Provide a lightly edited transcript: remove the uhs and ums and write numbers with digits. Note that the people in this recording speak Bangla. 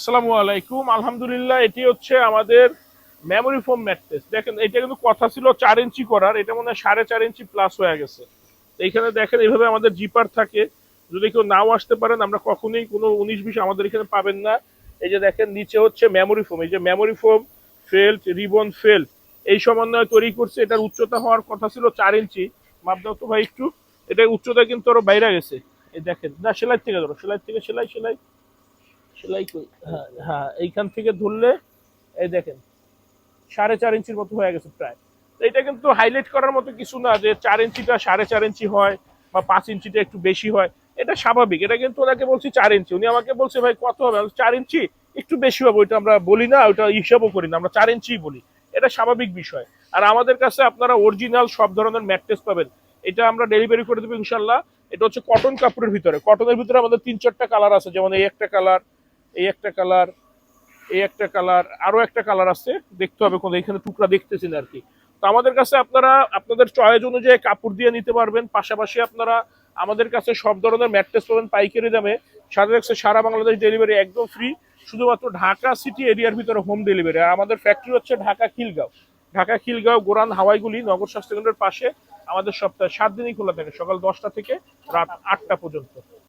আসসালামু আলাইকুম। আলহামদুলিল্লাহ, এটি হচ্ছে আমাদের মেমোরি ফোম ম্যাট্রেস। দেখেন, এটা কিন্তু কথা ছিল 4 ইঞ্চি করার, এটা মনে হয় 4.5 ইঞ্চি প্লাস হয়ে গেছে। তো এইখানে দেখেন এইভাবে আমাদের জিপার থাকে। যদি কেউ নাও আসতে পারেন, আমরা কখনোই কোনো 19-20 আমাদের এখানে পাবেন না। এই যে দেখেন, নিচে হচ্ছে মেমোরি ফোম, এই যে memory foam felt, ribbon felt, এই সমন্বয়ে তৈরি করছে। এটার উচ্চতা হওয়ার কথা ছিল 4 ইঞ্চি। মাপ দাও তো ভাই একটু। এটার উচ্চতা কিন্তু আরো বাইরে গেছে। এই দেখেন, না সেলাই থেকে ধরো, সেলাই থেকে, সেলাই সেলাই সেলাই কই, হ্যাঁ হ্যাঁ, এইখান থেকে ধরলে এই দেখেন 4.5 ইঞ্চির মতো হয়ে গেছে প্রায়। তো এটা কিন্তু হাইলাইট করার মতো কিছু না যে 4 ইঞ্চিটা 4.5 ইঞ্চি হয় বা 5 ইঞ্চিটা একটু বেশি হয়। এটা স্বাভাবিক। এটা কিন্তু ওনাকে বলছি 4 ইঞ্চি, উনি আমাকে বলছে ভাই কত হবে, 4 ইঞ্চি একটু বেশি হবে। ওইটা আমরা বলি না, ওইটা হিসাবও করি না, আমরা 4 ইঞ্চি বলি। এটা স্বাভাবিক বিষয়। আর আমাদের কাছে আপনারা অরিজিনাল সব ধরনের ম্যাট্রেস পাবেন। এটা আমরা ডেলিভারি করে দেবো ইনশাল্লাহ। এটা হচ্ছে কটন কাপড়ের ভিতরে। কটনের ভিতরে আমাদের 3-4টা কালার আছে, যেমন এই একটা কালার, এই একটা কালার, এই একটা কালার, আরো একটা কালার আছে, দেখতে হবে কোন, এখানে টুকরা দেখতেছি না আর কি। তো আমাদের কাছে আপনারা আপনাদের চয়েস অনুযায়ী কাপড় দিয়ে নিতে পারবেন। পাশাপাশি আপনারা আমাদের কাছে সব ধরনের ম্যাট্রেস পাবেন পাইকারি দামে। সারা সারা বাংলাদেশ ডেলিভারি একদম ফ্রি। শুধুমাত্র ঢাকা সিটি এরিয়ার ভিতরে হোম ডেলিভারি। আর আমাদের ফ্যাক্টরি হচ্ছে ঢাকা খিলগাঁও। ঢাকা খিলগাঁও গোরান হাওয়াইগুলি নগর স্বাস্থ্য কেন্দ্রের পাশে। আমাদের সপ্তাহে 7 দিনই খোলা থাকে, সকাল 10টা থেকে রাত 8টা পর্যন্ত।